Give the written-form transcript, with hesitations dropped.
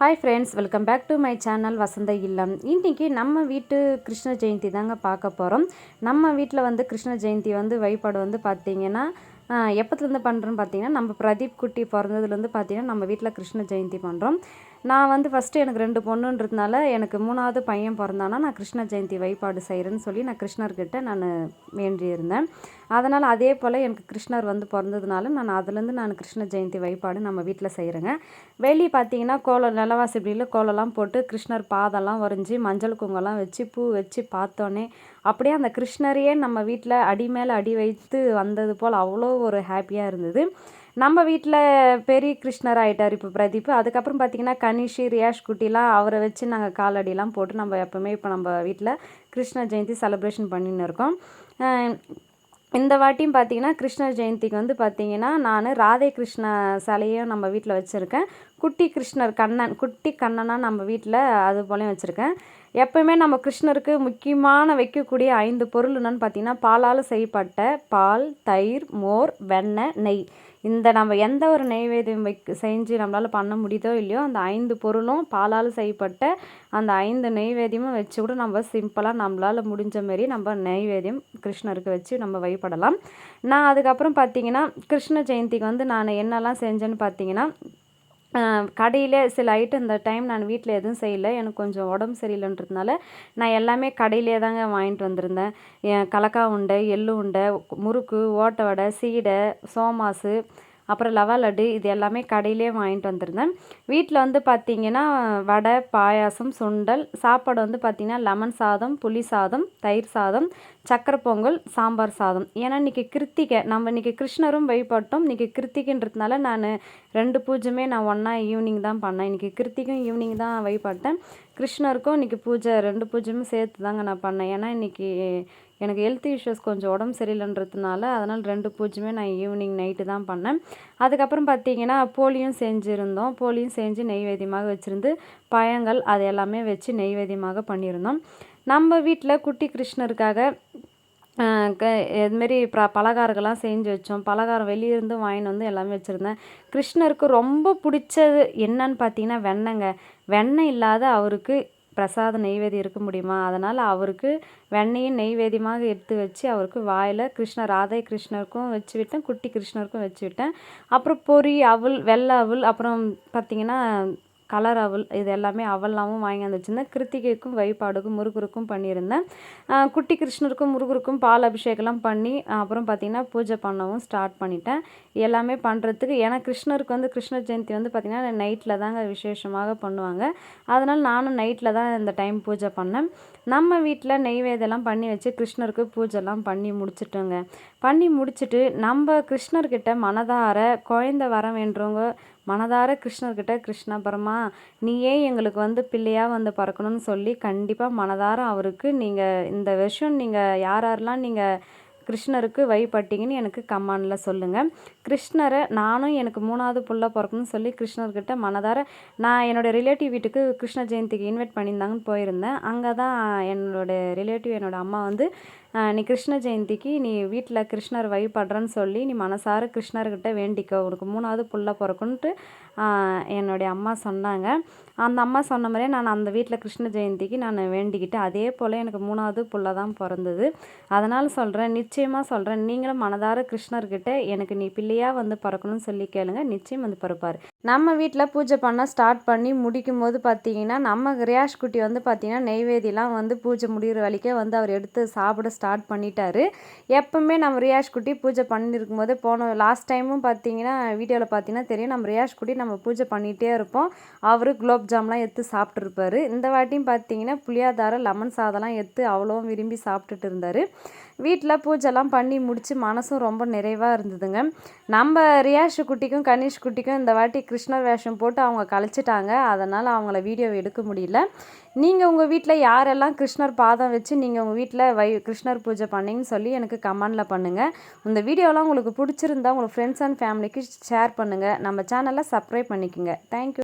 Hi friends, welcome back to my channel Vasantha Illam. இன்றைக்கி நம்ம வீட்டு கிருஷ்ண ஜெயந்தி தாங்க பார்க்க போகிறோம். நம்ம வீட்டில் வந்து கிருஷ்ண ஜெயந்தி வந்து வழிபாடு வந்து பார்த்திங்கன்னா எப்போத்துலேருந்து பண்ணுறோன்னு பார்த்தீங்கன்னா, நம்ம பிரதீப் குட்டி பிறந்ததுலேருந்து பார்த்திங்கன்னா நம்ம வீட்டில் கிருஷ்ண ஜெயந்தி பண்ணுறோம். நான் வந்து ஃபஸ்ட்டு எனக்கு 2 பொண்ணுன்றதுனால எனக்கு 3வது பையன் பிறந்தானா நான் கிருஷ்ண ஜெயந்தி வழிபாடு செய்கிறேன்னு சொல்லி நான் கிருஷ்ணர்கிட்ட நான் வேண்டியிருந்தேன். அதனால் அதே போல் எனக்கு கிருஷ்ணர் வந்து பிறந்ததுனால நான் கிருஷ்ண ஜெயந்தி வழிபாடு நம்ம வீட்டில் செய்கிறேங்க. வெளியே பார்த்தீங்கன்னா கோலம் நிலவாசப்படியில் கோலம்லாம் போட்டு கிருஷ்ணர் பாதெல்லாம் வரைஞ்சி மஞ்சள் குங்குமம்லாம் வச்சு பூ வச்சு பார்த்தோன்னே அப்படியே அந்த கிருஷ்ணரையே நம்ம வீட்டில் அடி மேலே அடி வைத்து வந்தது போல் அவ்வளோ ஒரு ஹாப்பியாக இருந்தது. நம்ம வீட்டில் பெரிய கிருஷ்ணர் ஆகிட்டார் இப்போ பிரதீப். அதுக்கப்புறம் பார்த்திங்கன்னா கனிஷி ரியாஷ் குட்டிலாம் அவரை வச்சு நாங்கள் காலடிலாம் போட்டு நம்ம எப்போவுமே இப்போ நம்ம வீட்டில் கிருஷ்ண ஜெயந்தி செலிப்ரேஷன் பண்ணின்னு இருக்கோம். இந்த வாட்டியும் பார்த்திங்கன்னா கிருஷ்ணர் ஜெயந்திக்கு வந்து பார்த்திங்கன்னா நான் ராதே கிருஷ்ண சிலையும் நம்ம வீட்டில் வச்சுருக்கேன். குட்டி கிருஷ்ணர் குட்டி கண்ணனாக நம்ம வீட்டில் அது போலையும் வச்சுருக்கேன். எப்போயுமே நம்ம கிருஷ்ணருக்கு முக்கியமான வைக்கக்கூடிய 5 பொருள் என்னன்னு பார்த்திங்கன்னா, பாலால் செய்யப்பட்ட பால், தயிர், மோர், வெண்ணெய், நெய். இந்த நம்ம எந்த ஒரு நெய்வேத்தியம் செஞ்சு நம்மளால் பண்ண முடியுதோ இல்லையோ அந்த 5 பொருளும் பாலால் செய்யப்பட்ட அந்த 5 நெய்வேத்தியமும் வச்சு கூட நம்ம சிம்பிளாக நம்மளால் முடிஞ்ச மாரி நம்ம நெய்வேத்தியம் கிருஷ்ணருக்கு வச்சு நம்ம வழிபடலாம். நான் அதுக்கப்புறம் பார்த்திங்கன்னா கிருஷ்ண ஜெயந்திக்கு வந்து நான் என்னெல்லாம் செஞ்சேன்னு பார்த்திங்கன்னா, கடையில் சில ஐட்டம் இந்த டைம் நான் வீட்டில் எதுவும் செய்யலை. எனக்கு கொஞ்சம் உடம்பு சரியில்லைன்றதுனால நான் எல்லாமே கடையிலே தாங்க வாங்கிட்டு வந்திருந்தேன். கலக்கா உருண்டை, எள்ளு உருண்டை, முறுக்கு, ஓட்டை வடை, சீடை, சோமாசு, அப்புறம் லவா லட்டு இது எல்லாமே கடையிலே வாங்கிட்டு வந்திருந்தேன். வீட்டில் வந்து பார்த்திங்கன்னா வடை, பாயாசம், சுண்டல், சாப்பாடு வந்து பார்த்திங்கன்னா லெமன் சாதம், புளி சாதம், தயிர் சாதம், சக்கரை பொங்கல், சாம்பார் சாதம். ஏன்னா இன்றைக்கி கிருத்திகை, நம்ம இன்றைக்கி கிருஷ்ணரும் வழிபட்டோம். இன்றைக்கி கிருத்திகைன்றதுனால நான் 2 பூஜையுமே நான் ஒன்றா ஈவினிங் தான் பண்ணேன். இன்றைக்கி கிருத்திகையும் ஈவினிங் தான் வழிபட்டேன். கிருஷ்ணருக்கும் இன்றைக்கி பூஜை 2 பூஜையுமே சேர்த்து தாங்க நான் பண்ணேன். ஏன்னா இன்றைக்கி எனக்கு ஹெல்த் இஷ்யூஸ் கொஞ்சம் உடம்பு சரியில்லைன்றதுனால அதனால் 2 பூஜையுமே நான் ஈவினிங் நைட்டு தான் பண்ணேன். அதுக்கப்புறம் பார்த்திங்கன்னா போலியும் செஞ்சுருந்தோம். போலியும் செஞ்சு நெய்வேத்தியமாக வச்சுருந்து பழங்கள் அது எல்லாமே வச்சு நெய்வேத்தியமாக பண்ணியிருந்தோம். நம்ம வீட்டில் குட்டி கிருஷ்ணருக்காக இதுமாரி பலகாரங்கள்லாம் செஞ்சு வச்சோம். பலகாரம் வெளியிருந்து வாங்கின்னு வந்து எல்லாமே வச்சுருந்தேன். கிருஷ்ணருக்கு ரொம்ப பிடிச்சது என்னன்னு பார்த்தீங்கன்னா வெண்ணெய்ங்க. வெண்ணெய் இல்லாத அவருக்கு பிரசாத நெய்வேத்தியம் இருக்க முடியுமா? அதனால் அவருக்கு வெண்ணெயும் நெய்வேத்தியமாக எடுத்து வச்சு அவருக்கு வாயில் ராதை கிருஷ்ணருக்கும் வச்சு விட்டேன், குட்டி கிருஷ்ணருக்கும் வச்சு விட்டேன். அப்புறம் பொரி, அவல், வெள்ளை அவல், அப்புறம் பார்த்திங்கன்னா கலர் அவல் இது எல்லாமே அவல்லாமும் வாங்கி வந்து வச்சுருந்தேன். கிருத்திகைக்கும் வழிபாடுக்கும் முருகருக்கும் பண்ணியிருந்தேன். குட்டி கிருஷ்ணருக்கும் முருகருக்கும் பால் அபிஷேகம்லாம் பண்ணி அப்புறம் பார்த்திங்கன்னா பூஜை பண்ணவும் ஸ்டார்ட் பண்ணிட்டேன். எல்லாமே பண்ணுறதுக்கு ஏன்னா கிருஷ்ணருக்கு வந்து கிருஷ்ண ஜெயந்தி வந்து பார்த்திங்கன்னா நைட்டில் தாங்க விசேஷமாக பண்ணுவாங்க. அதனால் நானும் நைட்டில் தான் இந்த டைம் பூஜை பண்ணேன். நம்ம வீட்டில் நெய்வேத்தியெல்லாம் பண்ணி வச்சு கிருஷ்ணருக்கு பூஜைலாம் பண்ணி முடிச்சுட்டோங்க. பண்ணி முடிச்சுட்டு நம்ம கிருஷ்ணர்கிட்ட மனதார குழந்தை வர வேண்டுறவங்க மனதார கிருஷ்ணர்கிட்ட கிருஷ்ணா பரமா நீயே எங்களுக்கு வந்து பிள்ளையாக வந்து பிறக்கணும்னு சொல்லி கண்டிப்பாக மனதார அவருக்கு நீங்கள் இந்த வருஷம் நீங்கள் யாரெல்லாம் நீங்கள் கிருஷ்ணருக்கு வழிபட்டீங்கன்னு எனக்கு கமெண்டில் சொல்லுங்கள். கிருஷ்ணரை நானும் எனக்கு 3வது புள்ள பிறக்கணும்னு சொல்லி கிருஷ்ணர்கிட்ட மனதார நான் என்னோடய ரிலேட்டிவ் வீட்டுக்கு கிருஷ்ண ஜெயந்திக்கு இன்வைட் பண்ணியிருந்தாங்கன்னு போயிருந்தேன். அங்கே தான் என்னோடய ரிலேட்டிவ் என்னோடய அம்மா வந்து நீ கிருஷ்ண ஜெயந்திக்கு நீ வீட்டில் கிருஷ்ணர் வழிபடுறன்னு சொல்லி நீ மனசார கிருஷ்ணர்கிட்ட வேண்டிக்கோ உனக்கு 3வது புள்ள பிறக்குன்ட்டு என்னுடைய அம்மா சொன்னாங்க. அந்த அம்மா சொன்ன மாதிரியே நான் அந்த வீட்டில் கிருஷ்ண ஜெயந்திக்கு நான் வேண்டிக்கிட்டு அதே போல் எனக்கு 3வது புள்ள தான் பிறந்தது. அதனால் சொல்கிறேன், நிச்சயமாக சொல்கிறேன், நீங்களும் மனதார கிருஷ்ணர்கிட்ட எனக்கு நீ பிள்ளையாக வந்து பிறக்கணும்னு சொல்லி கேளுங்க, நிச்சயம் வந்து பிறப்பார். நம்ம வீட்டில் பூஜை பண்ண ஸ்டார்ட் பண்ணி முடிக்கும் போது பார்த்திங்கன்னா நம்ம ரியாஷ் குட்டி வந்து பார்த்திங்கன்னா நெய்வேத்தியெலாம் வந்து பூஜை முடிகிற வரைக்கே வந்து அவர் எடுத்து சாப்பிட ஸ்டார்ட் பண்ணிட்டாரு. எப்பவுமே நம்ம ரியாஷ் குட்டி பூஜை பண்ணியிருக்கும் போது லாஸ்ட் டைமும் பார்த்திங்கன்னா வீடியோவில் பார்த்திங்கன்னா தெரியும், நம்ம ரியாஷ் குட்டி நம்ம பூஜை பண்ணிகிட்டே இருப்போம். அவர் குலோப் ஜாம்லாம் எடுத்து சாப்பிட்ருப்பாரு. இந்த வாட்டியும் பார்த்திங்கன்னா புளியாதாரம், லெமன் சாதம்லாம் எடுத்து அவ்வளோவும் விரும்பி சாப்பிட்டுட்டு இருந்தார். வீட்டில் பூஜைலாம் பண்ணி முடித்து மனசும் ரொம்ப நிறைவாக இருந்ததுங்க. நம்ம ரியாஷ் குட்டிக்கும் கனிஷ் குட்டிக்கும் இந்த வாட்டி கிருஷ்ணர் வேஷம் போட்டு அவங்க கழிச்சிட்டாங்க. அதனால் அவங்கள வீடியோ எடுக்க முடியல. நீங்கள் உங்கள் வீட்டில் யாரெல்லாம் கிருஷ்ணர் பாதம் வச்சு நீங்கள் உங்கள் வீட்டில் கிருஷ்ணர் பூஜை பண்ணிங்கன்னு சொல்லி எனக்கு கமெண்டில் பண்ணுங்கள். இந்த வீடியோலாம் உங்களுக்கு பிடிச்சிருந்தா உங்கள் ஃப்ரெண்ட்ஸ் அண்ட் ஃபேமிலிக்கு ஷேர் பண்ணுங்கள். நம்ம சேனலை சப்ஸ்கிரைப் பண்ணிக்கோங்க. தேங்க்யூ.